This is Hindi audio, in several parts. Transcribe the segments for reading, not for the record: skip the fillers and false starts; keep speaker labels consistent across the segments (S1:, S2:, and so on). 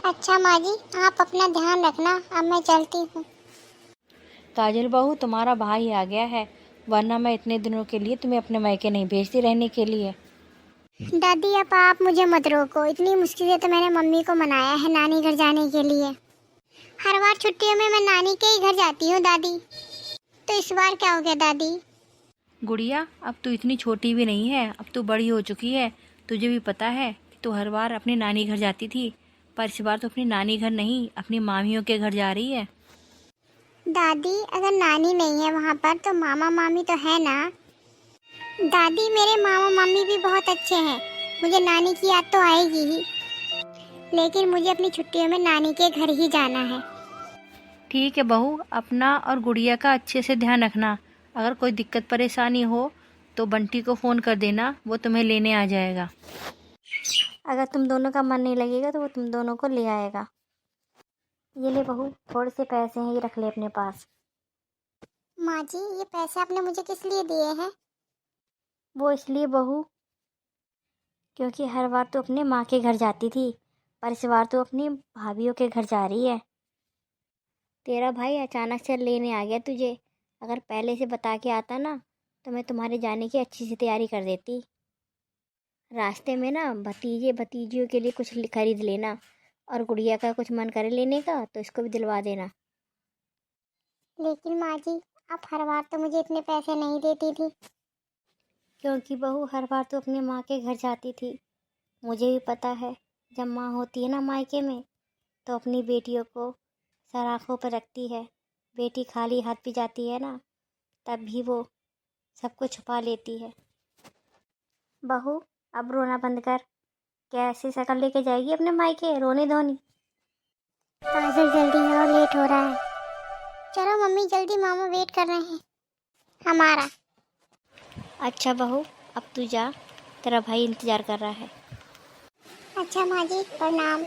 S1: अच्छा माँ जी, आप अपना ध्यान रखना, अब मैं चलती हूँ।
S2: काजल बहू, तुम्हारा भाई आ गया है, वरना मैं इतने दिनों के लिए तुम्हें अपने मायके नहीं भेजती रहने के लिए।
S1: दादी अब आप मुझे मत रोको, इतनी मुश्किल से तो मैंने मम्मी को मनाया है नानी घर जाने के लिए। हर बार छुट्टियों में मैं नानी के ही घर जाती हूँ दादी, तो इस बार क्या हो गया दादी?
S2: गुड़िया, अब तू इतनी छोटी भी नहीं है, अब तू बड़ी हो चुकी है। तुझे भी पता है कि तू हर बार अपनी नानी घर जाती थी, पर इस बार तो अपनी नानी घर नहीं, अपनी मामियों के घर जा रही है।
S1: दादी अगर नानी नहीं है वहाँ पर तो मामा मामी तो है ना। दादी मेरे मामा मामी भी बहुत अच्छे हैं, मुझे नानी की याद तो आएगी ही, लेकिन मुझे अपनी छुट्टियों में नानी के घर ही जाना है।
S2: ठीक है बहू, अपना और गुड़िया का अच्छे से ध्यान रखना। अगर कोई दिक्कत परेशानी हो तो बंटी को फ़ोन कर देना, वो तुम्हें लेने आ जाएगा। अगर तुम दोनों का मन नहीं लगेगा तो वो तुम दोनों को ले आएगा। ये ले बहू, थोड़े से पैसे हैं, ये रख ले अपने पास।
S1: माँ जी ये पैसे आपने मुझे किस लिए दिए हैं?
S2: वो इसलिए बहू, क्योंकि हर बार तो अपने माँ के घर जाती थी, पर इस बार तो अपनी भाभीयों के घर जा रही है। तेरा भाई अचानक से लेने आ गया तुझे, अगर पहले से बता के आता ना तो मैं तुम्हारे जाने की अच्छी सी तैयारी कर देती। रास्ते में ना भतीजे भतीजियों के लिए कुछ खरीद लेना, और गुड़िया का कुछ मन करे लेने का तो इसको भी दिलवा देना।
S1: लेकिन माँ जी आप हर बार तो मुझे इतने पैसे नहीं देती थी।
S2: क्योंकि बहू हर बार तो अपनी माँ के घर जाती थी। मुझे भी पता है, जब माँ होती है ना मायके में तो अपनी बेटियों को सर आँखों पर रखती है। बेटी खाली हाथ भी जाती है ना, तब भी वो सब कुछ छुपा लेती है। बहू अब रोना बंद कर, कैसी शक्ल लेके जाएगी अपने मायके, रोने धोनी।
S1: काजल जल्दी आओ, लेट हो रहा है। चलो मम्मी जल्दी, मामा वेट कर रहे हैं हमारा।
S2: अच्छा बहू, अब तू जा, तेरा भाई इंतजार कर रहा है।
S1: अच्छा माँ जी प्रणाम।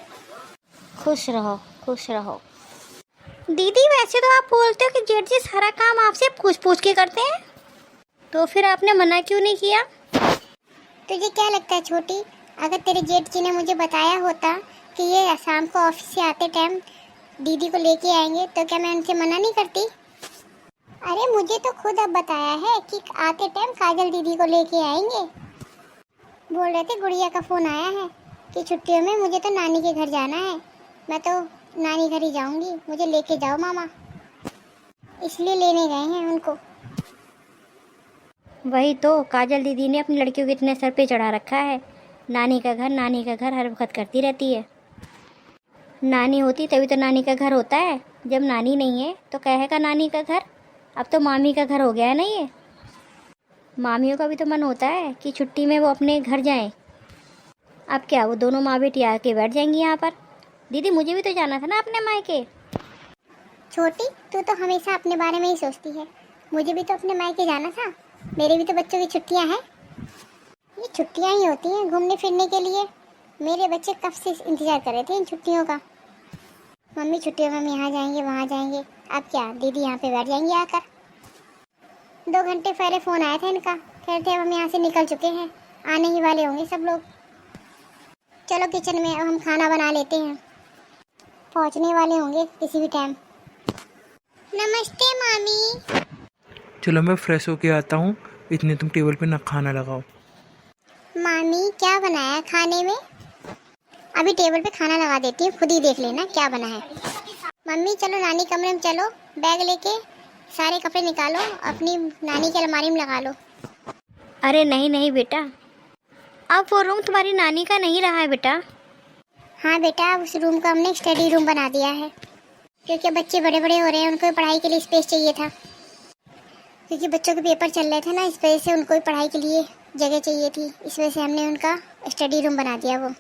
S2: खुश रहो खुश रहो।
S1: दीदी वैसे तो आप बोलते हो कि जेठ जी सारा काम आपसे पूछ पूछ के करते हैं,
S2: तो फिर आपने मना क्यों नहीं किया?
S1: तुझे क्या लगता है छोटी, अगर तेरे जेठ जी ने मुझे बताया होता कि ये शाम को ऑफिस से आते टाइम दीदी को लेके आएंगे तो क्या मैं उनसे मना नहीं करती? अरे मुझे तो खुद अब बताया है कि आते टाइम काजल दीदी को लेके आएंगे। बोल रहे थे गुड़िया का फ़ोन आया है कि छुट्टियों में मुझे तो नानी के घर जाना है, मैं तो नानी घर ही जाऊंगी, मुझे लेके जाओ मामा, इसलिए लेने गए हैं उनको।
S2: वही तो, काजल दीदी ने अपनी लड़कियों को इतने सर पे चढ़ा रखा है, नानी का घर नानी का घर हर वक्त करती रहती है। नानी होती तभी तो नानी का घर होता है, जब नानी नहीं है तो कहेगा नानी का घर। अब तो मामी का घर हो गया है ना ये। मामियों का भी तो मन होता है कि छुट्टी में वो अपने घर जाएं। अब क्या वो दोनों माँ बेटी आके बैठ जाएंगी यहाँ पर? दीदी मुझे भी तो जाना था ना अपने मायके।
S1: छोटी तू तो हमेशा अपने बारे में ही सोचती है, मुझे भी तो अपने मायके जाना था, मेरे भी तो बच्चों की छुट्टियां हैं। ये छुट्टियां ही होती हैं घूमने फिरने के लिए, मेरे बच्चे कब से इंतजार कर रहे थे इन छुट्टियों का। मम्मी छुट्टियों में हम यहाँ जाएंगे वहाँ जाएंगे, अब क्या दीदी यहाँ पे बैठ जाएंगी आकर। 2 घंटे पहले फ़ोन आया था इनका, कह रहे थे अब हम यहाँ से निकल चुके हैं, आने ही वाले होंगे सब लोग। चलो किचन में अब हम खाना बना लेते हैं, पहुँचने वाले होंगे किसी भी टाइम। नमस्ते मामी।
S3: चलो मैं फ्रेश होके आता हूँ, इतने तुम टेबल पे ना खाना लगाओ।
S1: मामी क्या बनाया है खाने में? अभी टेबल पे खाना लगा देती हूँ, खुद ही देख लेना क्या बना है। मम्मी चलो नानी कमरे में चलो, बैग लेके सारे कपड़े निकालो, अपनी नानी की अलमारी में लगा लो।
S2: अरे नहीं नहीं बेटा, अब वो रूम तुम्हारी नानी का नहीं रहा है बेटा।
S1: हाँ बेटा, उस रूम को हमने स्टडी रूम बना दिया है, क्योंकि बच्चे बड़े बड़े हो रहे हैं, उनको पढ़ाई के लिए स्पेस चाहिए था, क्योंकि बच्चों के पेपर चल रहे थे ना, इस वजह से उनको भी पढ़ाई के लिए जगह चाहिए थी, इस वजह से हमने उनका स्टडी रूम बना दिया वो।